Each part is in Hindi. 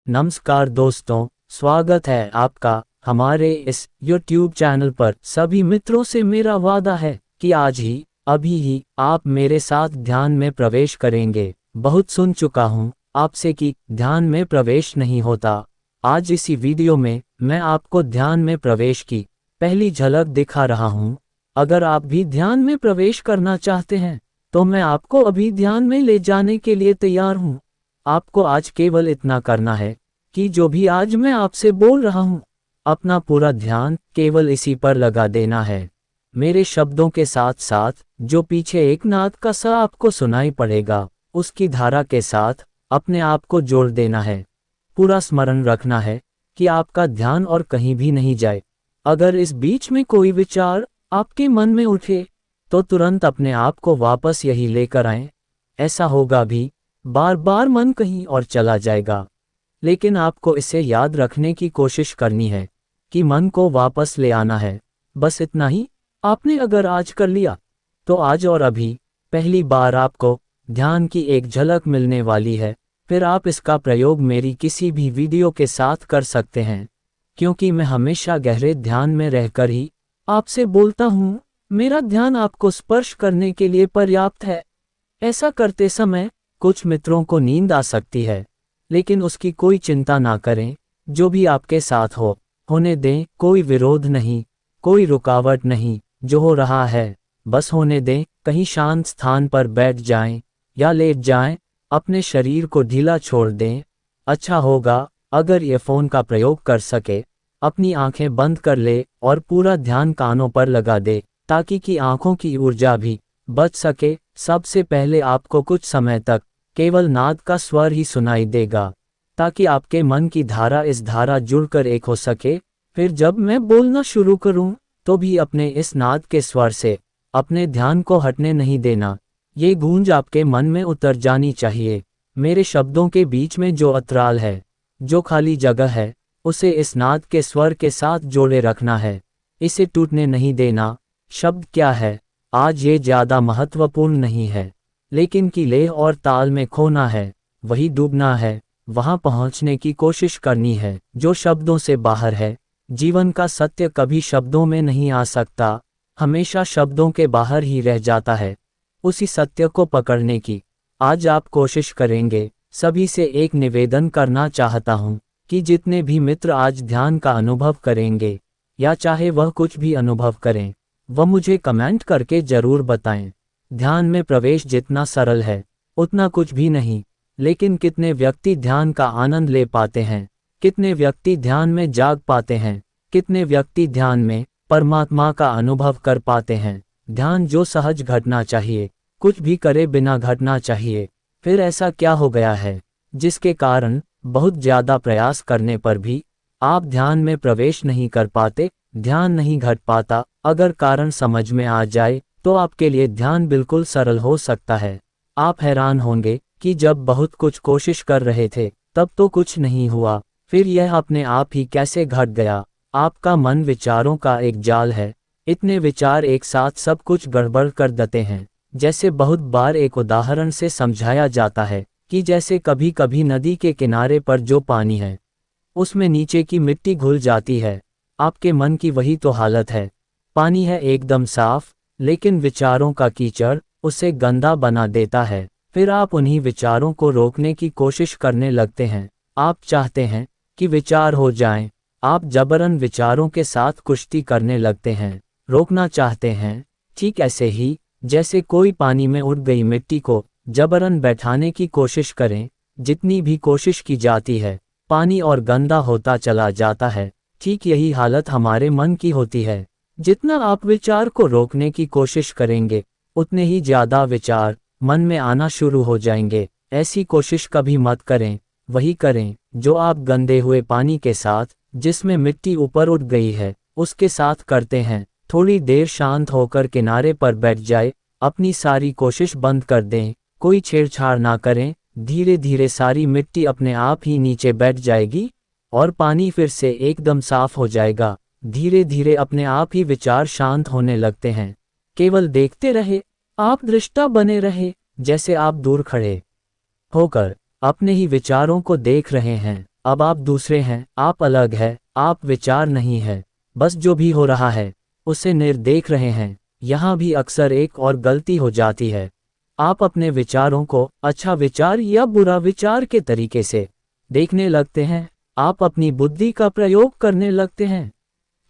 नमस्कार दोस्तों, स्वागत है आपका हमारे इस YouTube चैनल पर। सभी मित्रों से मेरा वादा है कि आज ही अभी ही आप मेरे साथ ध्यान में प्रवेश करेंगे। बहुत सुन चुका हूँ आपसे कि ध्यान में प्रवेश नहीं होता। आज इसी वीडियो में मैं आपको ध्यान में प्रवेश की पहली झलक दिखा रहा हूँ। अगर आप भी ध्यान में प्रवेश करना चाहते हैं तो मैं आपको अभी ध्यान में ले जाने के लिए तैयार हूँ। आपको आज केवल इतना करना है कि जो भी आज मैं आपसे बोल रहा हूँ, अपना पूरा ध्यान केवल इसी पर लगा देना है। मेरे शब्दों के साथ साथ जो पीछे एक नाद का सा आपको सुनाई पड़ेगा, उसकी धारा के साथ अपने आप को जोड़ देना है। पूरा स्मरण रखना है कि आपका ध्यान और कहीं भी नहीं जाए। अगर इस बीच में कोई विचार आपके मन में उठे तो तुरंत अपने आप को वापस यही लेकर आएं। ऐसा होगा भी, बार बार मन कहीं और चला जाएगा, लेकिन आपको इसे याद रखने की कोशिश करनी है कि मन को वापस ले आना है। बस इतना ही आपने अगर आज कर लिया तो आज और अभी पहली बार आपको ध्यान की एक झलक मिलने वाली है। फिर आप इसका प्रयोग मेरी किसी भी वीडियो के साथ कर सकते हैं, क्योंकि मैं हमेशा गहरे ध्यान में रहकर ही आपसे बोलता हूँ। मेरा ध्यान आपको स्पर्श करने के लिए पर्याप्त है। ऐसा करते समय कुछ मित्रों को नींद आ सकती है, लेकिन उसकी कोई चिंता ना करें। जो भी आपके साथ होने दें। कोई विरोध नहीं, कोई रुकावट नहीं। जो हो रहा है बस होने दें। कहीं शांत स्थान पर बैठ जाएं या लेट जाएं। अपने शरीर को ढीला छोड़ दें। अच्छा होगा अगर ये फ़ोन का प्रयोग कर सके, अपनी आंखें बंद कर ले और पूरा ध्यान कानों पर लगा दे, ताकि कि आंखों की ऊर्जा भी बच सके। सबसे पहले आपको कुछ समय तक केवल नाद का स्वर ही सुनाई देगा, ताकि आपके मन की धारा इस धारा जुड़कर एक हो सके। फिर जब मैं बोलना शुरू करूं तो भी अपने इस नाद के स्वर से अपने ध्यान को हटने नहीं देना। ये गूंज आपके मन में उतर जानी चाहिए। मेरे शब्दों के बीच में जो अतराल है, जो खाली जगह है, उसे इस नाद के स्वर के साथ जोड़े रखना है। इसे टूटने नहीं देना। शब्द क्या है आज ये ज़्यादा महत्वपूर्ण नहीं है, लेकिन कि लेह और ताल में खोना है, वही डूबना है, वहां पहुंचने की कोशिश करनी है जो शब्दों से बाहर है। जीवन का सत्य कभी शब्दों में नहीं आ सकता, हमेशा शब्दों के बाहर ही रह जाता है। उसी सत्य को पकड़ने की आज आप कोशिश करेंगे। सभी से एक निवेदन करना चाहता हूं कि जितने भी मित्र आज ध्यान का अनुभव करेंगे, या चाहे वह कुछ भी अनुभव करें, वह मुझे कमेंट करके जरूर बताएं। ध्यान में प्रवेश जितना सरल है उतना कुछ भी नहीं, लेकिन कितने व्यक्ति ध्यान का आनंद ले पाते हैं, कितने व्यक्ति ध्यान में जाग पाते हैं, कितने व्यक्ति ध्यान में परमात्मा का अनुभव कर पाते हैं। ध्यान जो सहज घटना चाहिए, कुछ भी करे बिना घटना चाहिए। फिर ऐसा क्या हो गया है जिसके कारण बहुत ज़्यादा प्रयास करने पर भी आप ध्यान में प्रवेश नहीं कर पाते, ध्यान नहीं घट पाता? अगर कारण समझ में आ जाए तो आपके लिए ध्यान बिल्कुल सरल हो सकता है। आप हैरान होंगे कि जब बहुत कुछ कोशिश कर रहे थे तब तो कुछ नहीं हुआ, फिर यह अपने आप ही कैसे घट गया। आपका मन विचारों का एक जाल है। इतने विचार एक साथ सब कुछ गड़बड़ कर देते हैं। जैसे बहुत बार एक उदाहरण से समझाया जाता है कि जैसे कभी कभी नदी के किनारे पर जो पानी है उसमें नीचे की मिट्टी घुल जाती है। आपके मन की वही तो हालत है। पानी है एकदम साफ, लेकिन विचारों का कीचड़ उसे गंदा बना देता है। फिर आप उन्हीं विचारों को रोकने की कोशिश करने लगते हैं। आप चाहते हैं कि विचार हो जाएं। आप जबरन विचारों के साथ कुश्ती करने लगते हैं, रोकना चाहते हैं। ठीक ऐसे ही जैसे कोई पानी में उड़ गई मिट्टी को जबरन बैठाने की कोशिश करें। जितनी भी कोशिश की जाती है, पानी और गंदा होता चला जाता है। ठीक यही हालत हमारे मन की होती है। जितना आप विचार को रोकने की कोशिश करेंगे, उतने ही ज़्यादा विचार मन में आना शुरू हो जाएंगे। ऐसी कोशिश कभी मत करें। वही करें जो आप गंदे हुए पानी के साथ, जिसमें मिट्टी ऊपर उठ गई है, उसके साथ करते हैं। थोड़ी देर शांत होकर किनारे पर बैठ जाए, अपनी सारी कोशिश बंद कर दें, कोई छेड़छाड़ ना करें। धीरे धीरे सारी मिट्टी अपने आप ही नीचे बैठ जाएगी और पानी फिर से एकदम साफ हो जाएगा। धीरे धीरे अपने आप ही विचार शांत होने लगते हैं। केवल देखते रहे, आप दृष्टा बने रहे, जैसे आप दूर खड़े होकर अपने ही विचारों को देख रहे हैं। अब आप दूसरे हैं, आप अलग है, आप विचार नहीं है, बस जो भी हो रहा है उसे निर्देख रहे हैं। यहाँ भी अक्सर एक और गलती हो जाती है। आप अपने विचारों को अच्छा विचार या बुरा विचार के तरीके से देखने लगते हैं। आप अपनी बुद्धि का प्रयोग करने लगते हैं।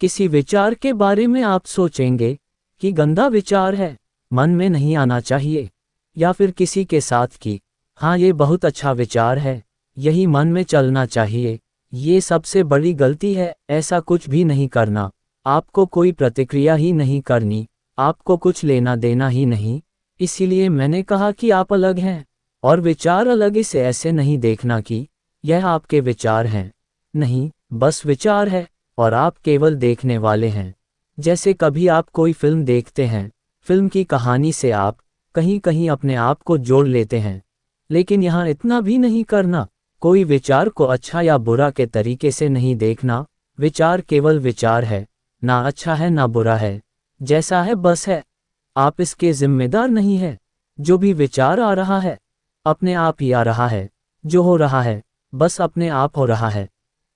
किसी विचार के बारे में आप सोचेंगे कि गंदा विचार है, मन में नहीं आना चाहिए, या फिर किसी के साथ कि हाँ ये बहुत अच्छा विचार है, यही मन में चलना चाहिए। ये सबसे बड़ी गलती है। ऐसा कुछ भी नहीं करना। आपको कोई प्रतिक्रिया ही नहीं करनी, आपको कुछ लेना देना ही नहीं। इसीलिए मैंने कहा कि आप अलग हैं और विचार अलग। इसे ऐसे नहीं देखना कि यह आपके विचार हैं, नहीं, बस विचार है और आप केवल देखने वाले हैं। जैसे कभी आप कोई फिल्म देखते हैं, फिल्म की कहानी से आप कहीं कहीं अपने आप को जोड़ लेते हैं, लेकिन यहाँ इतना भी नहीं करना। कोई विचार को अच्छा या बुरा के तरीके से नहीं देखना। विचार केवल विचार है, ना अच्छा है ना बुरा है, जैसा है बस है। आप इसके जिम्मेदार नहीं है। जो भी विचार आ रहा है अपने आप ही आ रहा है, जो हो रहा है बस अपने आप हो रहा है।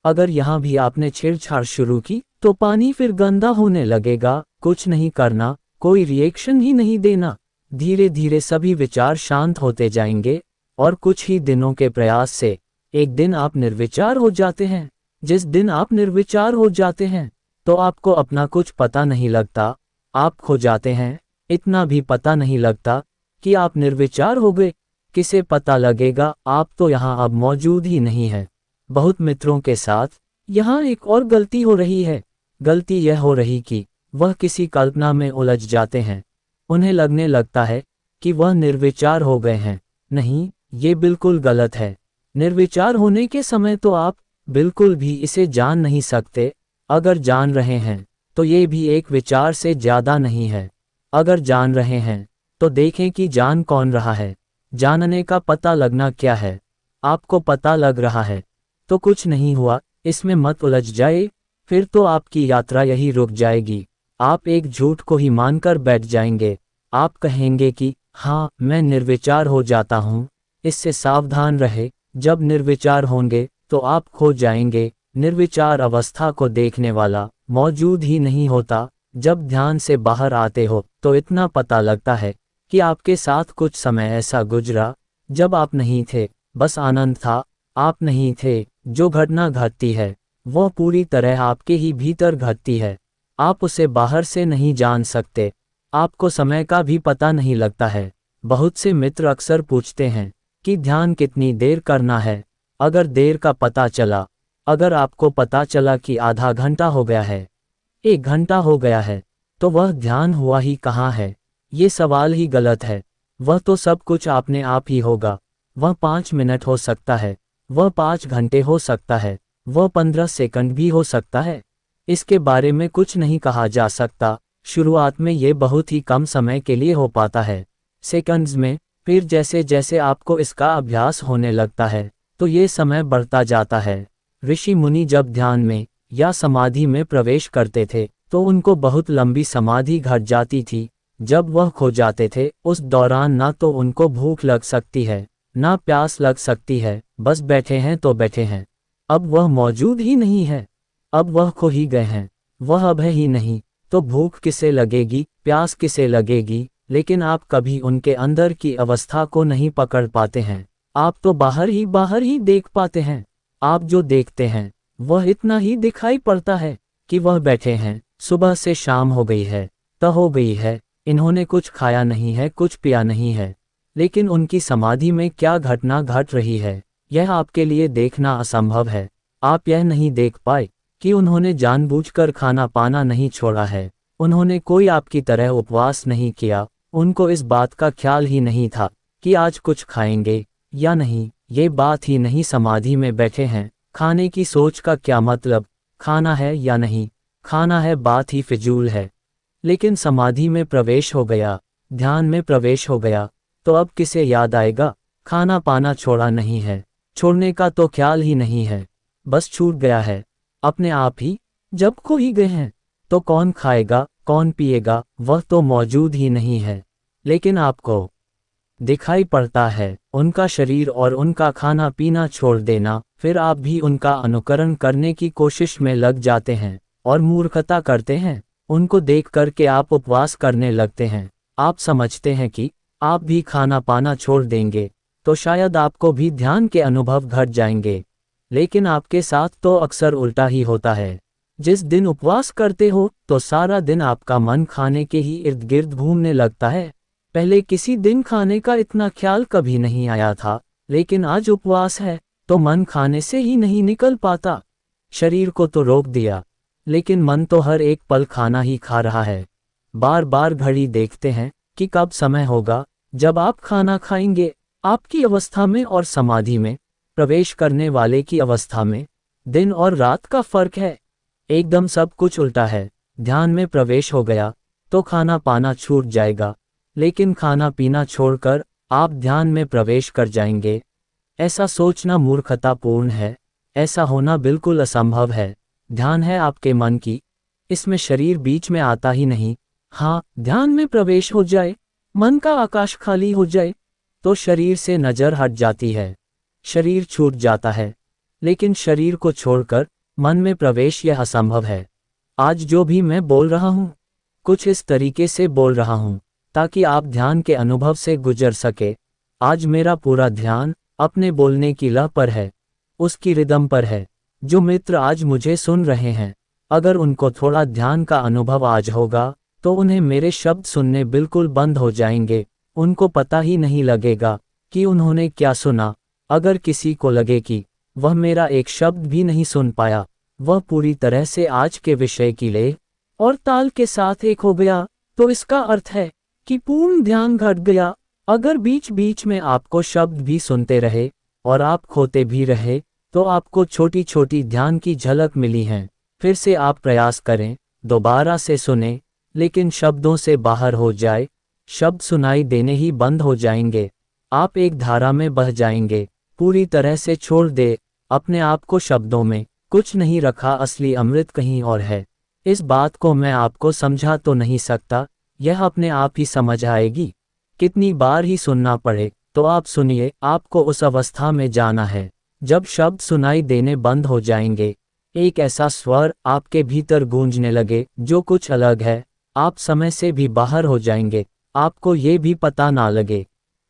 अगर यहाँ भी आपने छेड़छाड़ शुरू की तो पानी फिर गंदा होने लगेगा। कुछ नहीं करना, कोई रिएक्शन ही नहीं देना। धीरे धीरे सभी विचार शांत होते जाएंगे और कुछ ही दिनों के प्रयास से एक दिन आप निर्विचार हो जाते हैं। जिस दिन आप निर्विचार हो जाते हैं तो आपको अपना कुछ पता नहीं लगता, आप खो जाते हैं। इतना भी पता नहीं लगता कि आप निर्विचार हो गए। किसे पता लगेगा, आप तो यहाँ अब मौजूद ही नहीं है। बहुत मित्रों के साथ यहाँ एक और गलती हो रही है। गलती यह हो रही कि वह किसी कल्पना में उलझ जाते हैं। उन्हें लगने लगता है कि वह निर्विचार हो गए हैं। नहीं, ये बिल्कुल गलत है। निर्विचार होने के समय तो आप बिल्कुल भी इसे जान नहीं सकते। अगर जान रहे हैं तो ये भी एक विचार से ज़्यादा नहीं है। अगर जान रहे हैं तो देखें कि जान कौन रहा है। जानने का पता लगना क्या है। आपको पता लग रहा है तो कुछ नहीं हुआ, इसमें मत उलझ जाए, फिर तो आपकी यात्रा यही रुक जाएगी। आप एक झूठ को ही मानकर बैठ जाएंगे। आप कहेंगे कि हाँ मैं निर्विचार हो जाता हूँ। इससे सावधान रहे। जब निर्विचार होंगे तो आप खो जाएंगे। निर्विचार अवस्था को देखने वाला मौजूद ही नहीं होता। जब ध्यान से बाहर आते हो तो इतना पता लगता है कि आपके साथ कुछ समय ऐसा गुजरा जब आप नहीं थे, बस आनंद था। आप नहीं थे। जो घटना घटती है वह पूरी तरह आपके ही भीतर घटती है। आप उसे बाहर से नहीं जान सकते। आपको समय का भी पता नहीं लगता है। बहुत से मित्र अक्सर पूछते हैं कि ध्यान कितनी देर करना है। अगर देर का पता चला, अगर आपको पता चला कि आधा घंटा हो गया है, 1 घंटा हो गया है, तो वह ध्यान हुआ ही कहाँ है। ये सवाल ही गलत है। वह तो सब कुछ आपने आप ही होगा। वह 5 मिनट हो सकता है, वह 5 घंटे हो सकता है, वह 15 सेकंड भी हो सकता है। इसके बारे में कुछ नहीं कहा जा सकता। शुरुआत में ये बहुत ही कम समय के लिए हो पाता है, सेकंड्स में। फिर जैसे जैसे आपको इसका अभ्यास होने लगता है तो ये समय बढ़ता जाता है। ऋषि मुनि जब ध्यान में या समाधि में प्रवेश करते थे तो उनको बहुत लंबी समाधि घट जाती थी। जब वह खो जाते थे उस दौरान ना तो उनको भूख लग सकती है ना प्यास लग सकती है, बस बैठे हैं तो बैठे हैं। अब वह मौजूद ही नहीं है, अब वह खो ही गए हैं। वह अब है ही नहीं, तो भूख किसे लगेगी, प्यास किसे लगेगी। लेकिन आप कभी उनके अंदर की अवस्था को नहीं पकड़ पाते हैं। आप तो बाहर ही देख पाते हैं। आप जो देखते हैं वह इतना ही दिखाई पड़ता है कि वह बैठे हैं, सुबह से शाम हो गई है, तय हो गई है, इन्होंने कुछ खाया नहीं है, कुछ पिया नहीं है, लेकिन उनकी समाधि में क्या घटना घट रही है यह आपके लिए देखना असंभव है। आप यह नहीं देख पाए कि उन्होंने जानबूझकर खाना पाना नहीं छोड़ा है। उन्होंने कोई आपकी तरह उपवास नहीं किया। उनको इस बात का ख्याल ही नहीं था कि आज कुछ खाएंगे या नहीं। ये बात ही नहीं, समाधि में बैठे हैं। खाने की सोच का क्या मतलब, खाना है या नहीं खाना है, बात ही फिजूल है। लेकिन समाधि में प्रवेश हो गया, ध्यान में प्रवेश हो गया, तो अब किसे याद आएगा। खाना पाना छोड़ा नहीं है, छोड़ने का तो ख्याल ही नहीं है, बस छूट गया है अपने आप ही। जब खो ही गए हैं तो कौन खाएगा, कौन पिएगा, वह तो मौजूद ही नहीं है। लेकिन आपको दिखाई पड़ता है। उनका शरीर और उनका खाना पीना छोड़ देना, फिर आप भी उनका अनुकरण करने की कोशिश में लग जाते हैं और मूर्खता करते हैं। उनको देख कर के आप उपवास करने लगते हैं। आप समझते हैं कि आप भी खाना पाना छोड़ देंगे तो शायद आपको भी ध्यान के अनुभव घट जाएंगे, लेकिन आपके साथ तो अक्सर उल्टा ही होता है। जिस दिन उपवास करते हो तो सारा दिन आपका मन खाने के ही इर्द गिर्द घूमने लगता है। पहले किसी दिन खाने का इतना ख्याल कभी नहीं आया था, लेकिन आज उपवास है तो मन खाने से ही नहीं निकल पाता। शरीर को तो रोक दिया, लेकिन मन तो हर एक पल खाना ही खा रहा है। बार बार घड़ी देखते हैं कि कब समय होगा जब आप खाना खाएंगे। आपकी अवस्था में और समाधि में प्रवेश करने वाले की अवस्था में दिन और रात का फर्क है। एकदम सब कुछ उल्टा है। ध्यान में प्रवेश हो गया तो खाना पाना छूट जाएगा, लेकिन खाना पीना छोड़कर आप ध्यान में प्रवेश कर जाएंगे। ऐसा सोचना मूर्खतापूर्ण है। ऐसा होना बिल्कुल असंभव है। ध्यान है आपके मन की, इसमें शरीर बीच में आता ही नहीं। हाँ, ध्यान में प्रवेश हो जाए, मन का आकाश खाली हो जाए तो शरीर से नजर हट जाती है, शरीर छूट जाता है। लेकिन शरीर को छोड़कर मन में प्रवेश यह असंभव है। आज जो भी मैं बोल रहा हूँ, कुछ इस तरीके से बोल रहा हूँ ताकि आप ध्यान के अनुभव से गुजर सके। आज मेरा पूरा ध्यान अपने बोलने की लय पर है, उसकी रिदम पर है। जो मित्र आज मुझे सुन रहे हैं, अगर उनको थोड़ा ध्यान का अनुभव आज होगा तो उन्हें मेरे शब्द सुनने बिल्कुल बंद हो जाएंगे। उनको पता ही नहीं लगेगा कि उन्होंने क्या सुना। अगर किसी को लगे कि वह मेरा एक शब्द भी नहीं सुन पाया, वह पूरी तरह से आज के विषय की ले और ताल के साथ एक हो गया, तो इसका अर्थ है कि पूर्ण ध्यान घट गया। अगर बीच बीच में आपको शब्द भी सुनते रहे और आप खोते भी रहे, तो आपको छोटी छोटी ध्यान की झलक मिली है। फिर से आप प्रयास करें, दोबारा से सुने, लेकिन शब्दों से बाहर हो जाए। शब्द सुनाई देने ही बंद हो जाएंगे। आप एक धारा में बह जाएंगे। पूरी तरह से छोड़ दे अपने आप को शब्दों में। कुछ नहीं रखा, असली अमृत कहीं और है। इस बात को मैं आपको समझा तो नहीं सकता, यह अपने आप ही समझ आएगी। कितनी बार ही सुनना पड़े तो आप सुनिए। आपको उस अवस्था में जाना है जब शब्द सुनाई देने बंद हो जाएंगे। एक ऐसा स्वर आपके भीतर गूंजने लगे जो कुछ अलग है। आप समय से भी बाहर हो जाएंगे। आपको ये भी पता ना लगे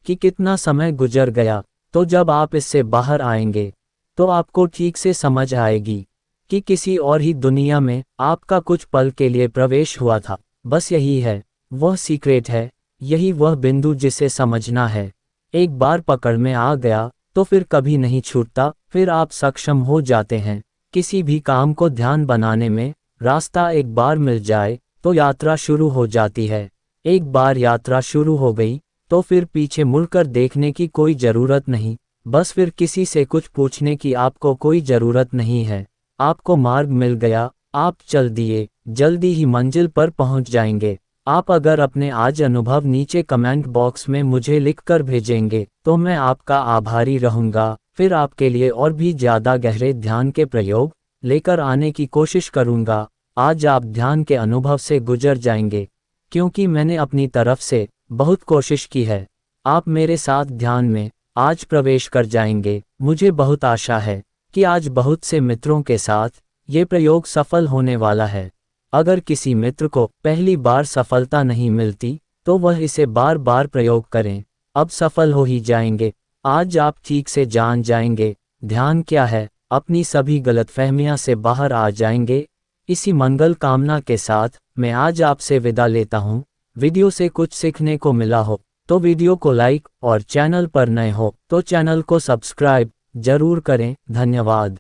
कि कितना समय गुजर गया। तो जब आप इससे बाहर आएंगे तो आपको ठीक से समझ आएगी कि किसी और ही दुनिया में आपका कुछ पल के लिए प्रवेश हुआ था। बस यही है, वह सीक्रेट है। यही वह बिंदु जिसे समझना है। एक बार पकड़ में आ गया तो फिर कभी नहीं छूटता। फिर आप सक्षम हो जाते हैं किसी भी काम को ध्यान बनाने में। रास्ता एक बार मिल जाए तो यात्रा शुरू हो जाती है। एक बार यात्रा शुरू हो गई तो फिर पीछे मुड़कर देखने की कोई ज़रूरत नहीं। बस फिर किसी से कुछ पूछने की आपको कोई ज़रूरत नहीं है। आपको मार्ग मिल गया, आप चल दिए, जल्दी ही मंजिल पर पहुंच जाएंगे। आप अगर अपने आज अनुभव नीचे कमेंट बॉक्स में मुझे लिखकर भेजेंगे तो मैं आपका आभारी रहूंगा। फिर आपके लिए और भी ज़्यादा गहरे ध्यान के प्रयोग लेकर आने की कोशिश करूंगा। आज आप ध्यान के अनुभव से गुजर जाएंगे, क्योंकि मैंने अपनी तरफ से बहुत कोशिश की है। आप मेरे साथ ध्यान में आज प्रवेश कर जाएंगे। मुझे बहुत आशा है कि आज बहुत से मित्रों के साथ ये प्रयोग सफल होने वाला है। अगर किसी मित्र को पहली बार सफलता नहीं मिलती तो वह इसे बार बार प्रयोग करें, अब सफल हो ही जाएंगे। आज आप ठीक से जान जाएंगे ध्यान क्या है, अपनी सभी गलतफहमियां से बाहर आ जाएंगे। इसी मंगल कामना के साथ मैं आज आपसे विदा लेता हूं। वीडियो से कुछ सीखने को मिला हो तो वीडियो को लाइक और चैनल पर नए हो तो चैनल को सब्सक्राइब जरूर करें। धन्यवाद।